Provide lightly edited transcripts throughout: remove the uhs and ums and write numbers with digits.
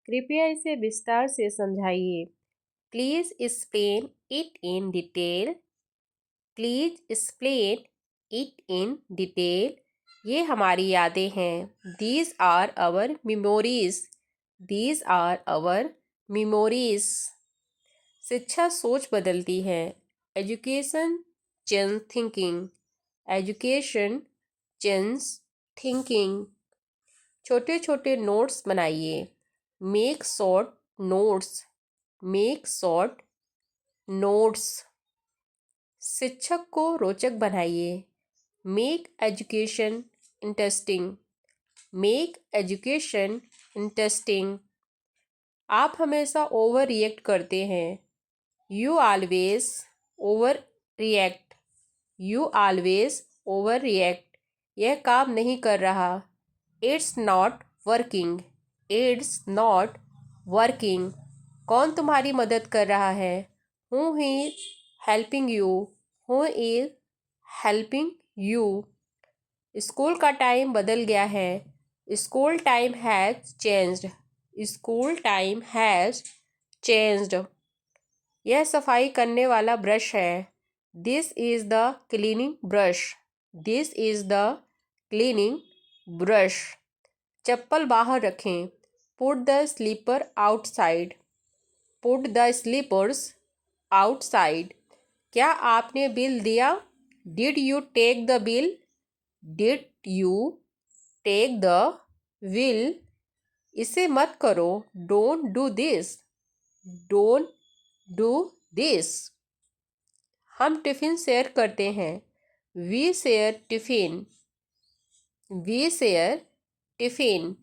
कृपया इसे विस्तार से समझाइए। Please explain it in detail. Please explain it in detail. ये हमारी यादें हैं। These are our memories. These are our memories. शिक्षा सोच बदलती है। Education change thinking. Education change thinking. छोटे छोटे नोट्स बनाइए। Make short notes. Make short notes. शिक्षक को रोचक बनाइए। Make education interesting. Make education interesting. आप हमेशा ओवर रिएक्ट करते हैं। You always overreact. You always over react. यह काम नहीं कर रहा। It's not working. It's not working. कौन तुम्हारी मदद कर रहा है? Who is helping you? Who is helping you? School का टाइम बदल गया है। School time has changed. School time has changed. यह सफाई करने वाला ब्रश है। This is the cleaning brush. This is the cleaning brush. चप्पल बाहर रखें। Put the slipper outside. Put the slippers outside. क्या आपने बिल दिया? Did you take the bill? Did you take the bill? इसे मत करो। Don't do this. Don't do this. हम टिफ़िन शेयर करते हैं। We share tiffin. We share tiffin.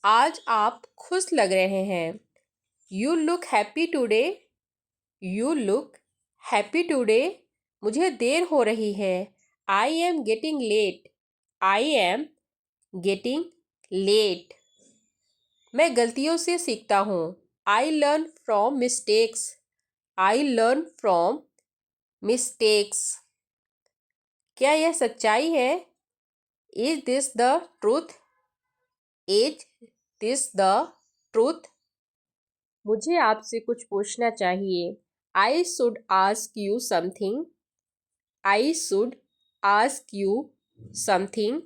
आज आप खुश लग रहे हैं। You look happy today. You look happy today. मुझे देर हो रही है। I am getting late. I am getting late. मैं गलतियों से सीखता हूँ। I learn from mistakes. I learn from mistakes. क्या यह सच्चाई है? Is this the truth? Is this the truth? मुझे आपसे कुछ पूछना चाहिए। I should ask you something. I should ask you something.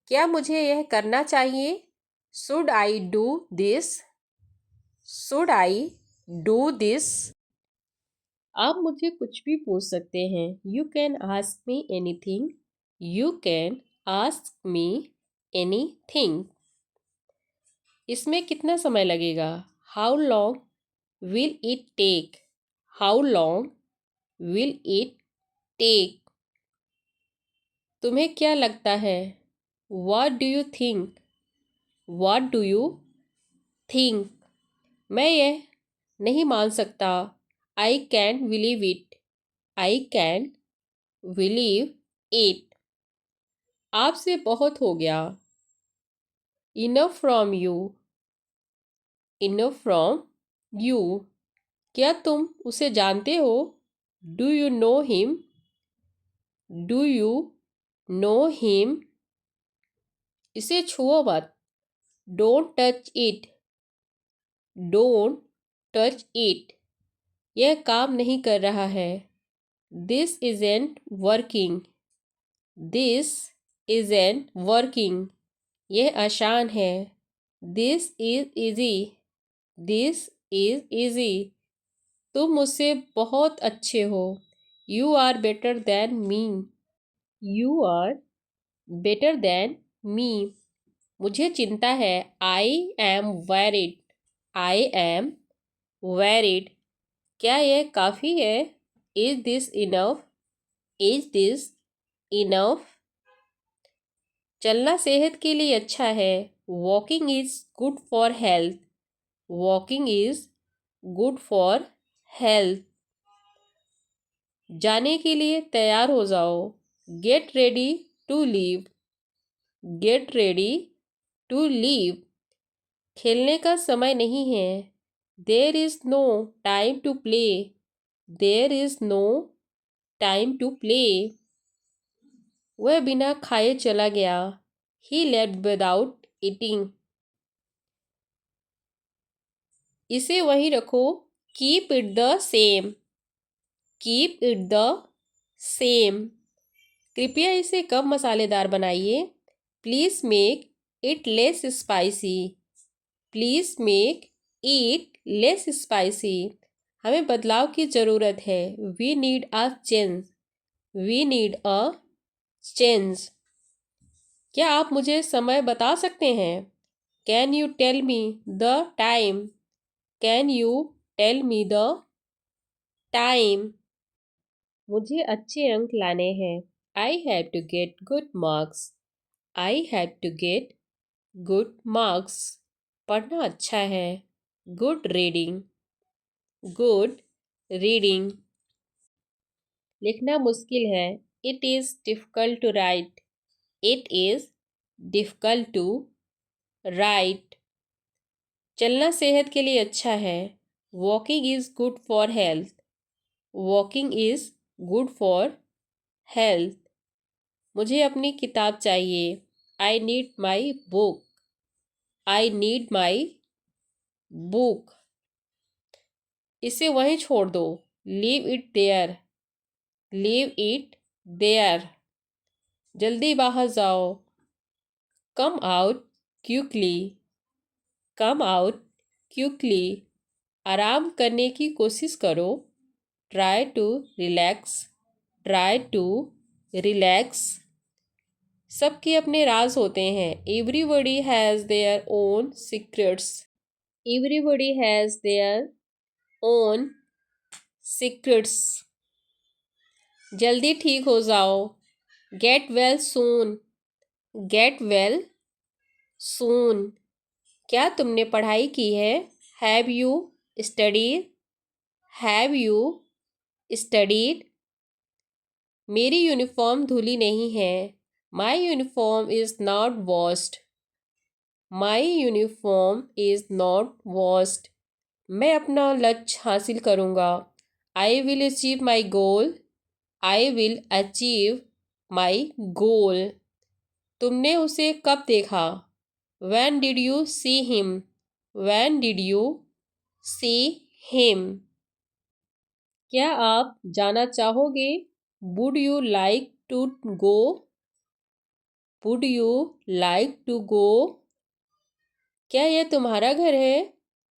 क्या मुझे यह करना चाहिए? Should I do this? Should I do this? आप मुझे कुछ भी पूछ सकते हैं। You can ask me anything. You can ask me anything. इसमें कितना समय लगेगा? How long will it take? How long will it take? तुम्हें क्या लगता है? What do you think? What do you think? मैं यह नहीं मान सकता। I can believe it. I can believe it. आपसे बहुत हो गया। Enough from you. Enough from you. क्या तुम उसे जानते हो? Do you know him? Do you know him? इसे छुओ मत। Don't touch it. Don't touch it. यह काम नहीं कर रहा है। This isn't working. This isn't working. यह आसान है। This is easy. This is easy. तुम मुझसे बहुत अच्छे हो। You are better than me. You are better than me. मुझे चिंता है। I am worried. I am worried. क्या यह काफ़ी है? Is this enough? Is this enough? चलना सेहत के लिए अच्छा है। Walking is good for health. Walking is good for health. जाने के लिए तैयार हो जाओ। Get ready to leave. Gate ready to leave. खेलने का समय नहीं है। There is no time to play. There is no time to play. वह बिना खाए चला गया। He left without eating. इसे वहीं रखो। Keep it the same. Keep it the same. कृपया इसे कम मसालेदार बनाइए। Please make it less spicy. Please make it less spicy. हमें बदलाव की ज़रूरत है। We need a change. We need a change. क्या आप मुझे समय बता सकते हैं? Can you tell me the time? Can you tell me the time? मुझे अच्छे अंक लाने हैं। I have to get good marks. I have to get good marks. पढ़ना अच्छा है। Good reading. Good reading. लिखना मुश्किल है। It is difficult to write. It is difficult to write. चलना सेहत के लिए अच्छा है। Walking is good for health. Walking is good for health. मुझे अपनी किताब चाहिए। I need my book. I need my book. इसे वहीं छोड़ दो। Leave it there. Leave it there. जल्दी बाहर जाओ। Come out quickly. Come out quickly. आराम करने की कोशिश करो। Try to relax. Try to relax. सबके अपने राज होते हैं। Everybody has their own secrets. Everybody has their own secrets. जल्दी ठीक हो जाओ। Get well soon. Get well soon. क्या तुमने पढ़ाई की है? Have you studied? Have you studied? मेरी यूनिफॉर्म धुली नहीं है। My uniform is not washed. My uniform is not washed. मैं अपना लक्ष्य हासिल करूँगा। I will achieve my goal. I will achieve my goal. तुमने उसे कब देखा? When did you see him? When did you see him? क्या आप जाना चाहोगे? Would you like to go? Would you like to go? क्या यह तुम्हारा घर है?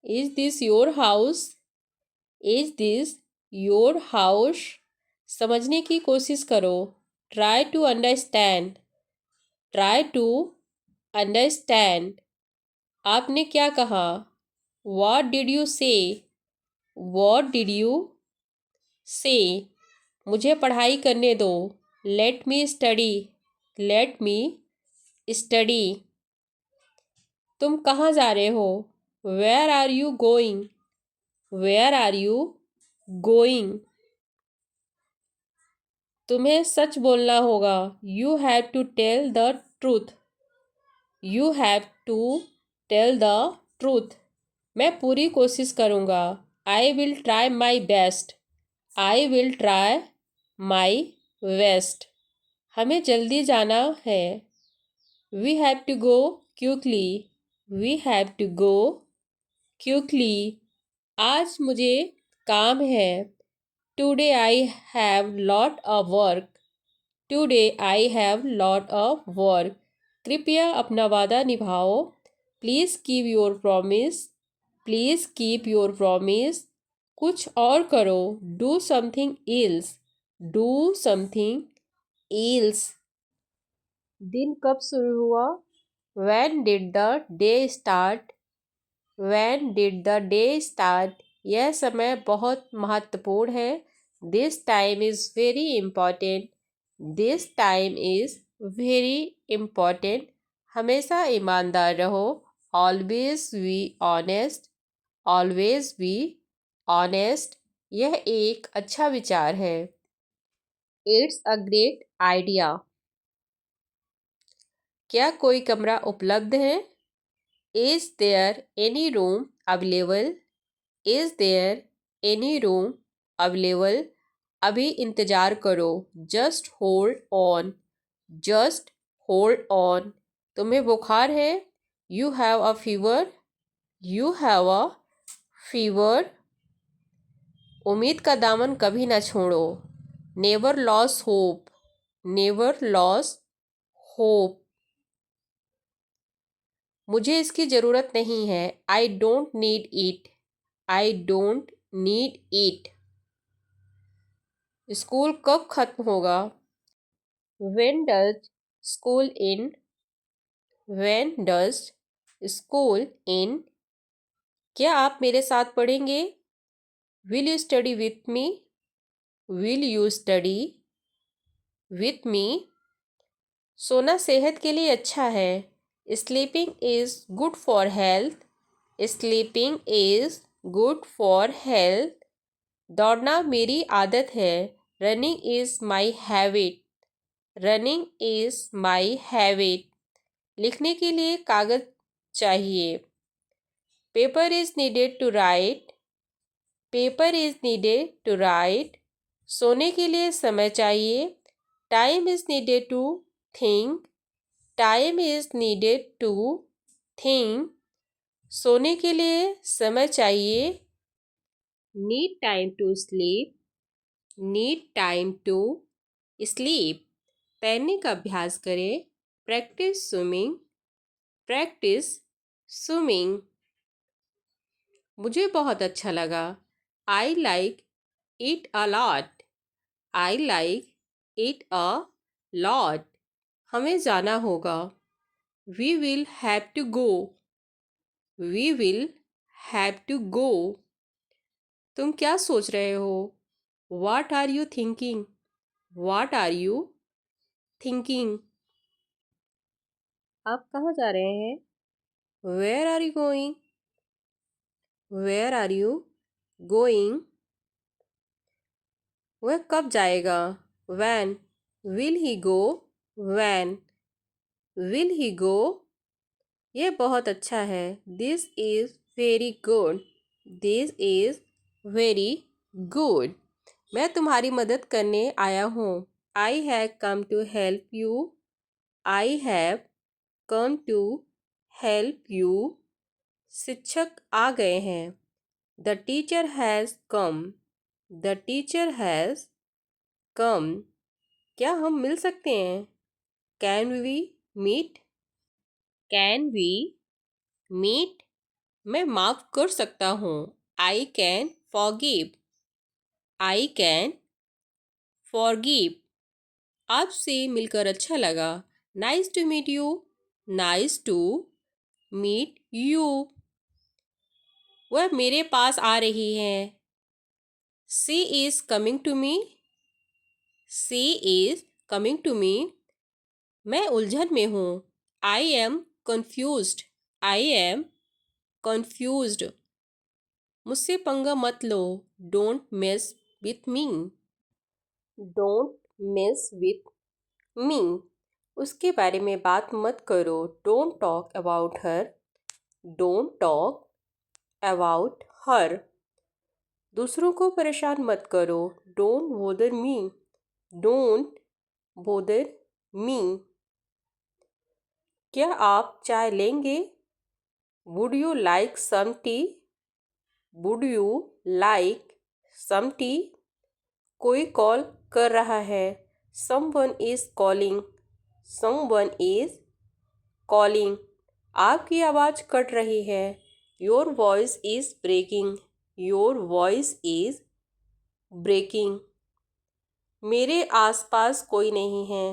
Is this your house? Is this your house? समझने की कोशिश करो। Try to understand. Try to understand. आपने क्या कहा? What did you say? What did you say? मुझे पढ़ाई करने दो। Let me study. Let me study. तुम कहाँ जा रहे हो? Where are you going? Where are you going? तुम्हें सच बोलना होगा। You have to tell the truth. You have to tell the truth. मैं पूरी कोशिश करूँगा। I will try my best. I will try my best. हमें जल्दी जाना है। We have to go quickly. We have to go quickly. आज मुझे काम है। Today I have lot of work. Today I have lot of work. कृपया अपना वादा निभाओ। Please keep your promise. Please keep your promise. कुछ और करो। Do something else. Do something else. दिन कब शुरू हुआ? When did the day start? When did the day start? यह समय बहुत महत्वपूर्ण है। This time is very important. This time is very important. हमेशा ईमानदार रहो। Always be honest. Always be honest. यह एक अच्छा विचार है। It's a great idea. क्या कोई कमरा उपलब्ध है? Is there any room available? Is there any room available? अभी इंतज़ार करो। Just hold on. Just hold on. तुम्हें बुखार है? You have a fever. You have a fever, उम्मीद का दामन कभी ना छोड़ो। Never loss hope, never loss hope. मुझे इसकी ज़रूरत नहीं है। I don't need it, I don't need it. School कब खत्म होगा? When does school end? When does school end? क्या आप मेरे साथ पढ़ेंगे? Will you study with me? Will you study with me? सोना सेहत के लिए अच्छा है। Sleeping is good for health. Sleeping is good for health. दौड़ना मेरी आदत है। Running is my habit. Running is my habit. लिखने के लिए कागज़ चाहिए। Paper is needed to write, paper is needed to write. सोने के लिए समय चाहिए। Time is needed to think, time is needed to think. सोने के लिए समय चाहिए। Need time to sleep, need time to sleep. तैरने का अभ्यास करें। Practise swimming, practise swimming. मुझे बहुत अच्छा लगा। I like it a lot, I like it a lot. हमें जाना होगा। We will have to go, we will have to go. तुम क्या सोच रहे हो? What are you thinking, what are you thinking. आप कहाँ जा रहे हैं? Where are you going, where are you going. वह कब जाएगा? When, will he go, when, will he go. ये बहुत अच्छा है। This is very good, this is very good. मैं तुम्हारी मदद करने आया हूँ। I have come to help you, I have come to help you. शिक्षक आ गए हैं। The teacher has come, the teacher has come. क्या हम मिल सकते हैं? Can we meet, can we meet. मैं माफ़ कर सकता हूँ। I can forgive, I can forgive. आपसे मिलकर अच्छा लगा। Nice to meet you, nice to meet you. वह मेरे पास आ रही हैं। She is coming to me, she is coming to me. मैं उलझन में हूँ। आई am confused, I am confused. मुझसे पंगा मत लो। Don't mess with me, don't mess with me. उसके बारे में बात मत करो। Don't talk about her, don't talk about her. दूसरों को परेशान मत करो। Don't bother me, don't bother me. क्या आप चाय लेंगे? Would you like some tea, would you like some tea. कोई कॉल कर रहा है। Someone is calling, someone is calling. आपकी आवाज़ कट रही है। Your voice is breaking, your voice is breaking. मेरे आसपास कोई नहीं है।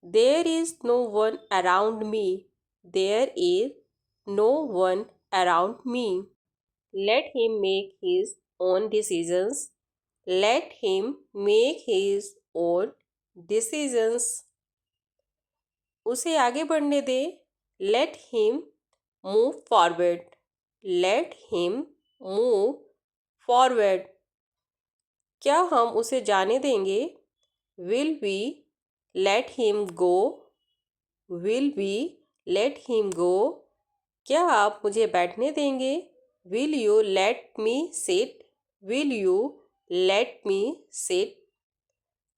There is no one around me, there is no one around me. Let him make his own decisions, let him make his own decisions. उसे आगे बढ़ने दे। Let him move forward, let him move forward. क्या हम उसे जाने देंगे? Will we let him go, will we let him go. क्या आप मुझे बैठने देंगे? Will you let me sit, will you let me sit.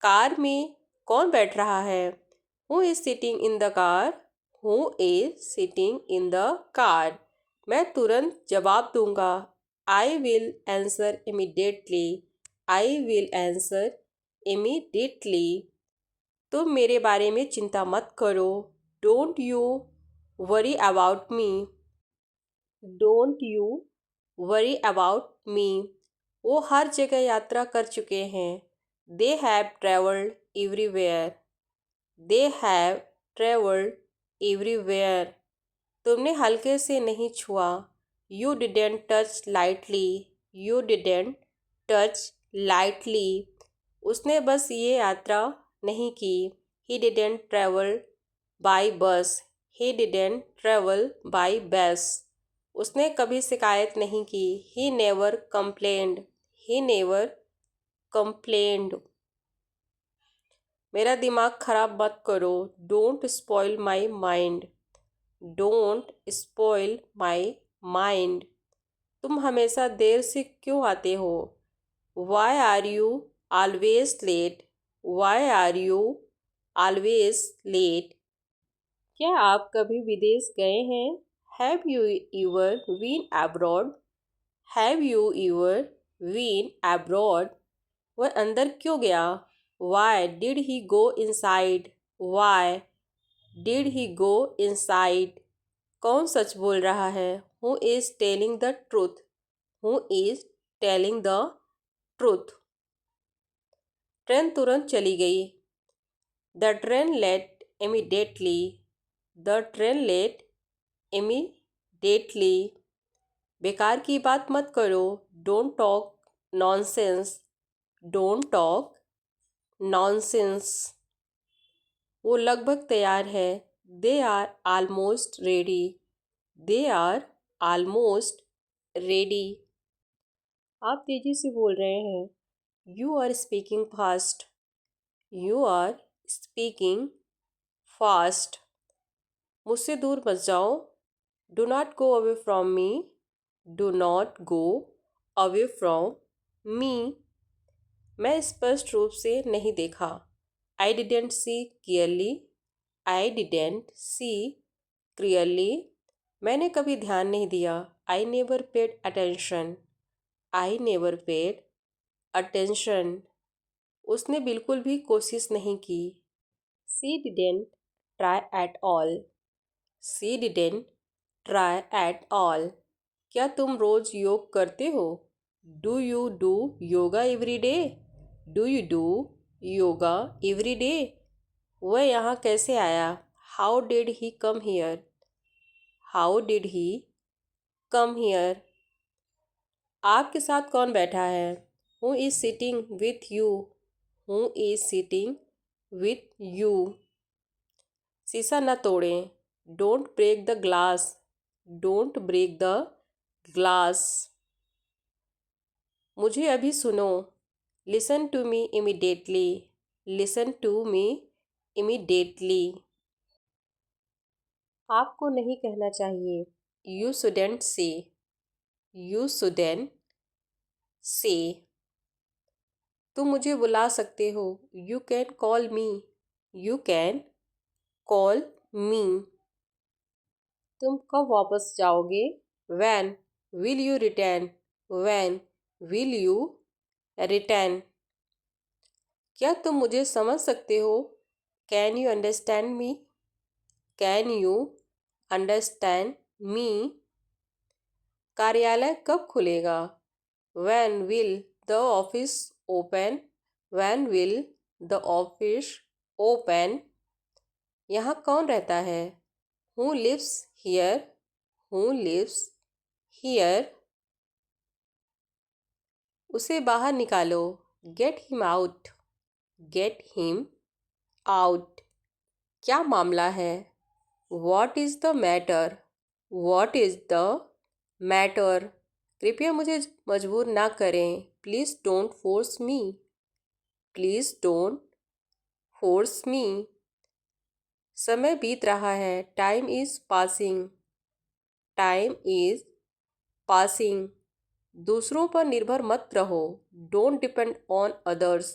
Car में कौन बैठ रहा है? Who is sitting in the car, who is sitting in the car. मैं तुरंत जवाब दूंगा। I will answer immediately. I will answer immediately. तुम मेरे बारे में चिंता मत करो. Don't you worry about me. Don't you worry about me. वो हर जगह यात्रा कर चुके हैं. They have traveled everywhere. They have traveled everywhere. तुमने हल्के से नहीं छुआ. You didn't touch lightly. You didn't touch lightly. उसने बस ये यात्रा नहीं की. He didn't travel by bus. He didn't travel by bus. उसने कभी शिकायत नहीं की. He never complained. He never complained. मेरा दिमाग खराब मत करो. Don't spoil my mind. Don't spoil my mind. तुम हमेशा देर से क्यों आते हो? Why are you always late? Why are you always late? क्या आप कभी विदेश गए हैं? Have you ever been abroad? Have you ever been abroad? वह अंदर क्यों गया? Why did he go inside? Why did he go inside? कौन सच बोल रहा है? Who is telling the truth? Who is telling the truth? Train तुरंत चली गई. The train left immediately. The train left immediately. बेकार की बात मत करो. Don't talk nonsense. Don't talk nonsense. वो लगभग तैयार है. They are almost ready. They are almost ready. आप तेजी से बोल रहे हैं. You are speaking fast. You are speaking fast. मुझसे दूर मत जाओ. Do not go away from me. Do not go away from me. मैं स्पष्ट रूप से नहीं देखा. I didn't see clearly. I didn't see clearly. मैंने कभी ध्यान नहीं दिया. I never paid attention. I never paid attention. उसने बिल्कुल भी कोशिश नहीं की. She didn't try at all. She didn't try at all. क्या तुम रोज योग करते हो? Do you do yoga every day? Do you do yoga every day? वह यहाँ कैसे आया? How did he come here? How did he come here? आपके साथ कौन बैठा है? Who is sitting with you? Who is sitting with you? शीशा न तोड़ें. Don't break the glass. Don't break the glass. मुझे अभी सुनो. Listen to me immediately. Listen to me immediately. आपको नहीं कहना चाहिए. You shouldn't say. You shouldn't say. तुम मुझे बुला सकते हो. You can call me. You can call me. तुम कब वापस जाओगे? When will you return? When will you return? क्या तुम मुझे समझ सकते हो? Can you understand me? Can you understand me? कार्यालय कब खुलेगा? When will the office open? When will the office open? यहाँ कौन रहता है? Who lives here? Who lives here? उसे बाहर निकालो. Get him out. Get him out. क्या मामला है? What is the matter? What is the matter? कृपया मुझे मजबूर ना करें. Please don't force me. Please don't force me. समय बीत रहा है. Time is passing. Time is passing. दूसरों पर निर्भर मत रहो. Don't depend on others.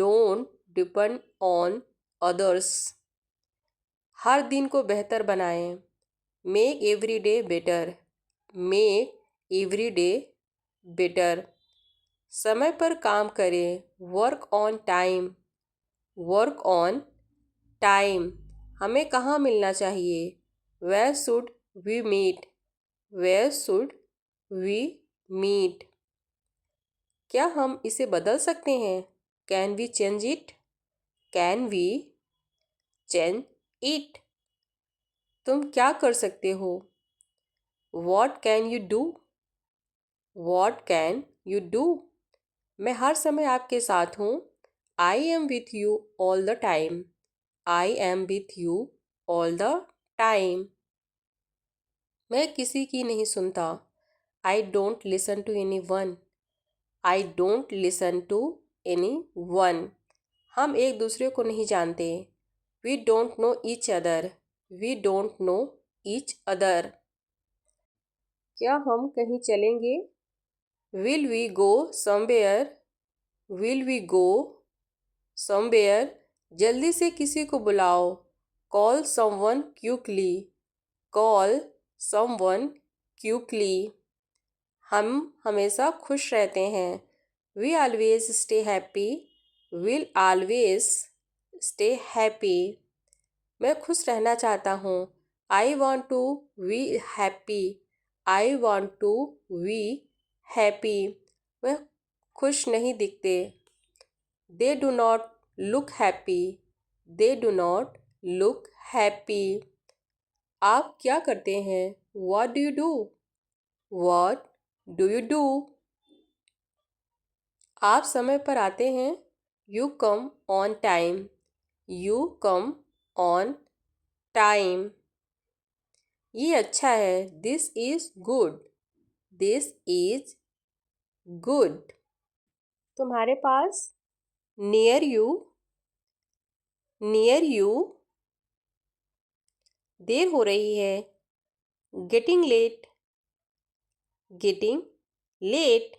Don't depend on others. हर दिन को बेहतर बनाएं. Make every day better. Make every day better. समय पर काम करें, work on time. Work on time. हमें कहाँ मिलना चाहिए? Where should we meet? Where should we meet? क्या हम इसे बदल सकते हैं? Can we change it? Can we change it? तुम क्या कर सकते हो? What can you do? What can you do? मैं हर समय आपके साथ हूँ. I am with you all the time. I am with you all the time. मैं किसी की नहीं सुनता. I don't listen to anyone. I don't listen to anyone. हम एक दूसरे को नहीं जानते. We don't know each other. We don't know each other. क्या हम कहीं चलेंगे? Will we go somewhere? Will we go somewhere? जल्दी से किसी को बुलाओ. Call someone quickly. Call someone quickly. हम हमेशा खुश रहते हैं. We always stay happy. We'll always stay happy. मैं खुश रहना चाहता हूँ. I want to be happy. I want to be happy. वह खुश नहीं दिखते. They do not look happy. They do not look happy. आप क्या करते हैं? What do you do? What do you do? आप समय पर आते हैं. You come on time. You come on time. ये अच्छा है. This is good. This is good. तुम्हारे पास. Near you. Near you. देर हो रही है. Getting late. Getting late.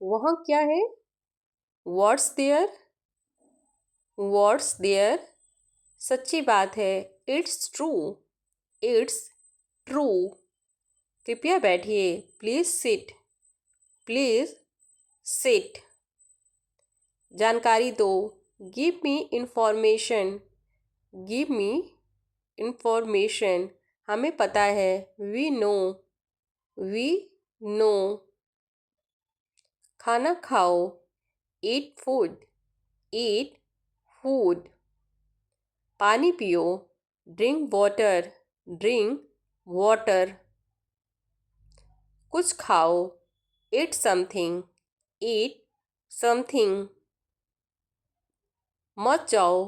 वहाँ क्या है? What's there? What's there? सच्ची बात है. It's true. It's true. कृपया बैठिए. Please sit. Please sit. जानकारी दो. Give me information. Give me information. हमें पता है. We know. We know. खाना खाओ. Eat food. Eat food. पानी पियो. Drink water. Drink water. कुछ खाओ. Eat something. Eat something. मत जाओ.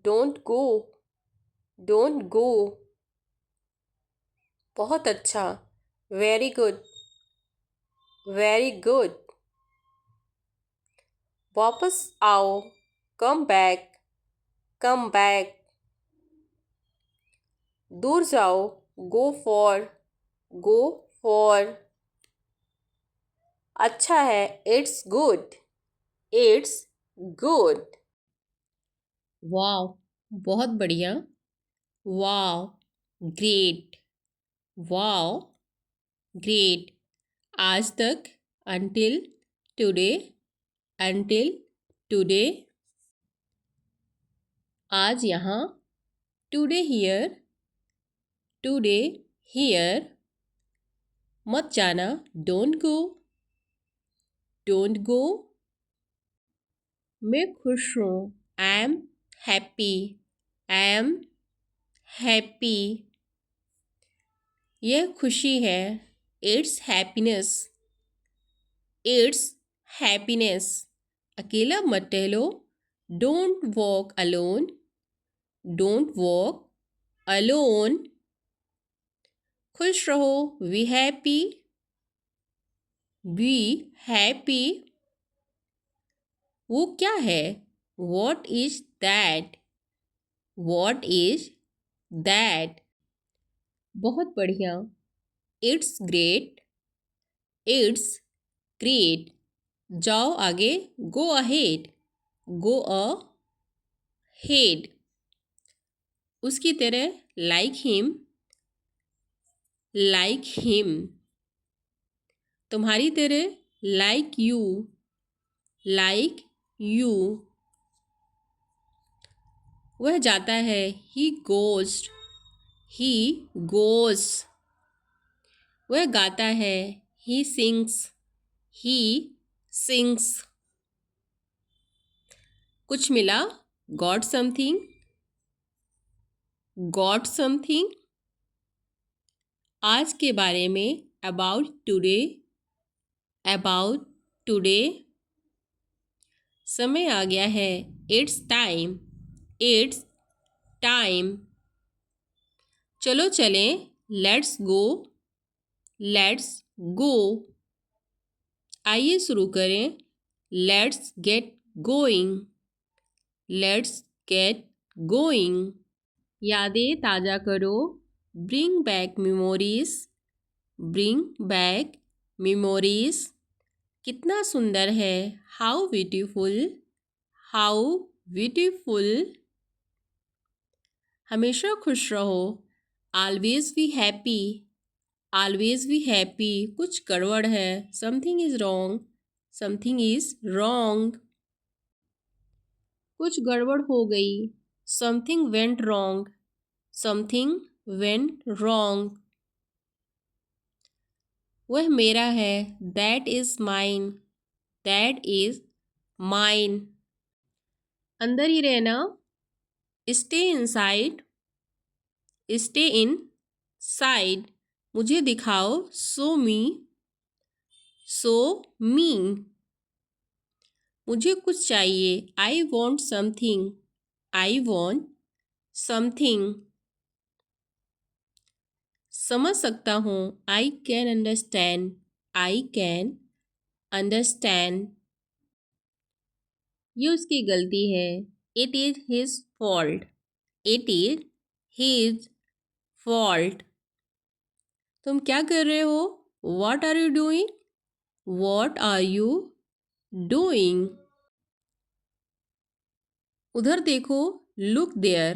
Don't go. Don't go. बहुत अच्छा. Very good. Very good. वापस आओ. Come back. Come back. दूर जाओ. Go for. Go for. अच्छा है. It's good. It's good. वाव, बहुत बढ़िया. वाव, ग्रेट. वाव, ग्रेट. आज तक. Until today. Until today. आज यहाँ. Today here. Today here. मत जाना. Don't go. Don't go. मैं खुश हूँ. I am happy. I am happy. यह खुशी है. It's happiness. It's happiness. अकेला मत टहलो. Don't walk alone. Don't walk alone. खुश रहो. Be happy. Be happy. वो क्या है? What is that? What is that? बहुत बढ़िया. It's great. It's great. जाओ आगे. Go ahead. Go ahead. उसकी तरह. Like him. Like him. तुम्हारी तरह. like you, like you. वह जाता है, he goes, he goes. वह गाता है, he sings, he sings. कुछ मिला, got something, got something. आज के बारे में, about today, about today. समय आ गया है, it's time, it's time. चलो चलें, let's go, let's go. आइए शुरू करें, let's get going, let's get going. यादें ताज़ा करो, bring back memories, bring back memories. कितना सुंदर है, how beautiful, how beautiful. हमेशा खुश रहो, always be happy, always be happy. कुछ गड़बड़ है, something is wrong, something is wrong. कुछ गड़बड़ हो गई, something went wrong, something went wrong. वह मेरा है, that is mine, that is mine. अंदर ही रहना, stay inside, stay inside. मुझे दिखाओ, show me, show me. मुझे कुछ चाहिए, I want something, I want something. समझ सकता हूँ, I can understand, I can understand. ये उसकी गलती है, it is his fault, it is his fault. तुम क्या कर रहे हो, what are you doing, what are you doing. उधर देखो, look there,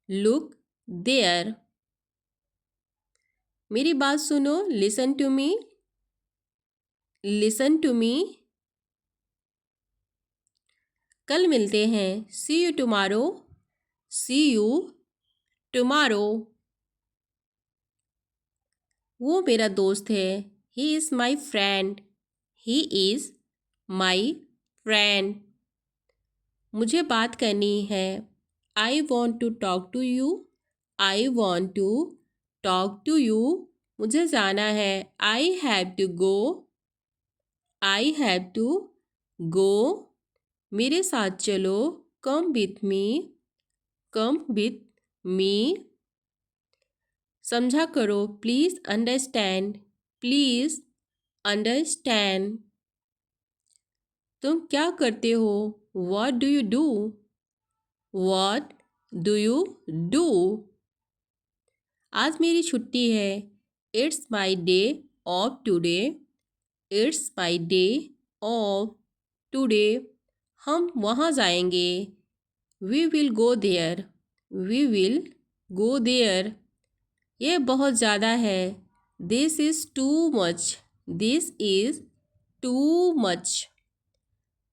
look there. मेरी बात सुनो, listen to me, listen to me. कल मिलते हैं, see you tomorrow, see you tomorrow. वो मेरा दोस्त है, he is my friend, he is my friend. मुझे बात करनी है, I want to talk to you, I want to talk to you. मुझे जाना है, I have to go, I have to go. मेरे साथ चलो, come with me, come with me. समझा करो, प्लीज़ अंडरस्टैंड, प्लीज़ अंडरस्टैंड. तुम क्या करते हो, what do you do, what do you do. आज मेरी छुट्टी है, it's my day off today, it's my day off today. हम वहाँ जाएंगे, we will go there, we will go there. ये बहुत ज़्यादा है, this is too much, this is too much.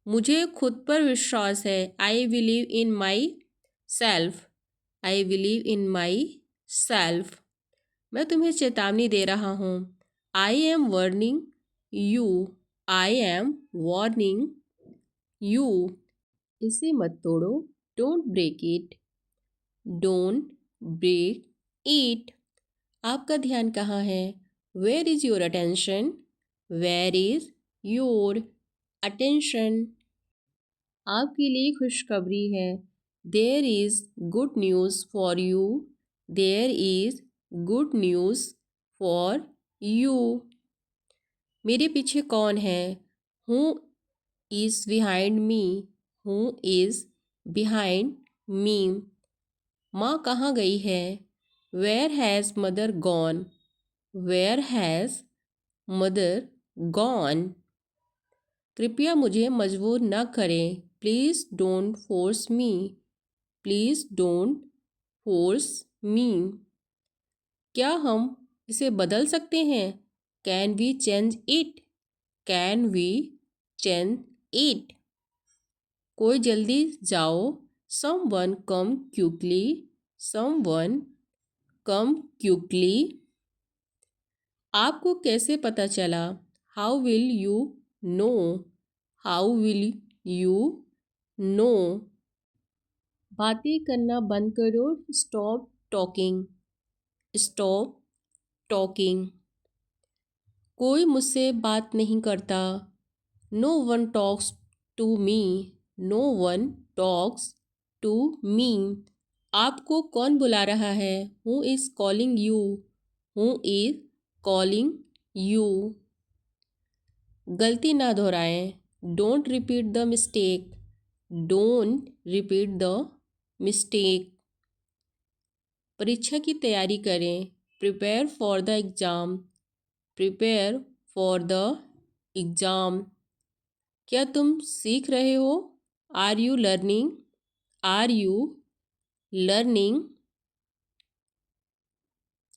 मुझे खुद पर विश्वास है, I believe in myself, I believe in myself. मैं तुम्हें चेतावनी दे रहा हूँ, आई am warning you, I am warning you. इसे मत तोड़ो, don't break it, don't break it. आपका ध्यान कहाँ है, where is your attention, where is your attention. आपके लिए खुशखबरी है, there is good news for you, there is good news for you. मेरे पीछे कौन है, who is behind me, who is behind me. माँ कहाँ गई है, where has mother gone, where has mother gone. कृपया मुझे मजबूर न करें, please don't force me, please don't force me. क्या हम इसे बदल सकते हैं, can we change it, can we change it? कोई जल्दी जाओ, someone come quickly, someone come quickly. आपको कैसे पता चला? How will you know? How will you know? बातें करना बंद करो, स्टॉप टॉकिंग, स्टॉप टॉकिंग। कोई मुझसे बात नहीं करता, no one talks to me, no one talks to me. आपको कौन बुला रहा है? Who is calling you? Who is calling you? गलती ना दोहराएं, don't repeat the mistake, don't repeat the mistake. परीक्षा की तैयारी करें, prepare for the exam, prepare for the exam. क्या तुम सीख रहे हो? Are you learning? Are you learning?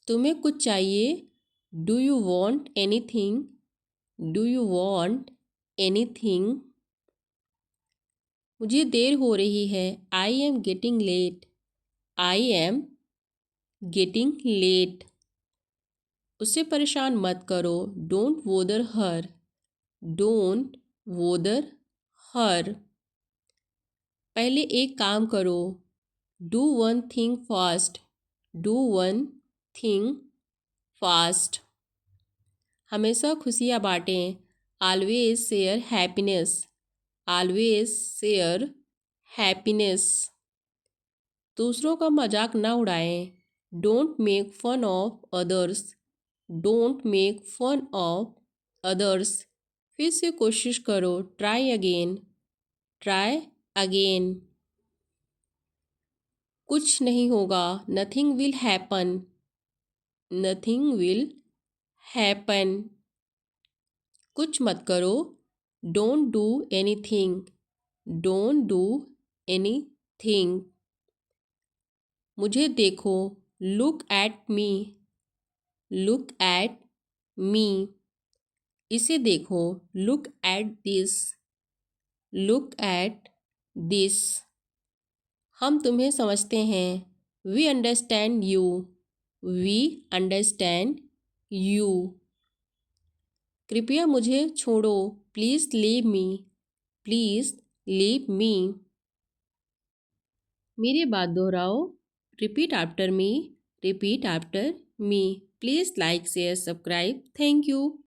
तुम्हें कुछ चाहिए? Do you want anything? Do you want anything? मुझे देर हो रही है, I am getting late, I am getting late. उसे परेशान मत करो, डोंट वोदर हर, डोंट वोदर हर। पहले एक काम करो, do one thing fast, do one thing fast. हमेशा खुशियाँ बांटें, always share happiness, always share happiness. दूसरों का मजाक ना उड़ाएं, don't make fun of others, don't make fun of others. फिर से कोशिश करो, ट्राई अगेन, ट्राई अगेन। कुछ नहीं होगा, nothing will happen, nothing will happen. कुछ मत करो, don't do anything, don't do anything. मुझे देखो, look at me, look at me. इसे देखो, look at this, look at this. हम तुम्हें समझते हैं, we understand you, we understand you. कृपया मुझे छोड़ो, please leave me, please leave me. मेरी बात दोहराओ, repeat after me, repeat after me. Please like share subscribe, thank you.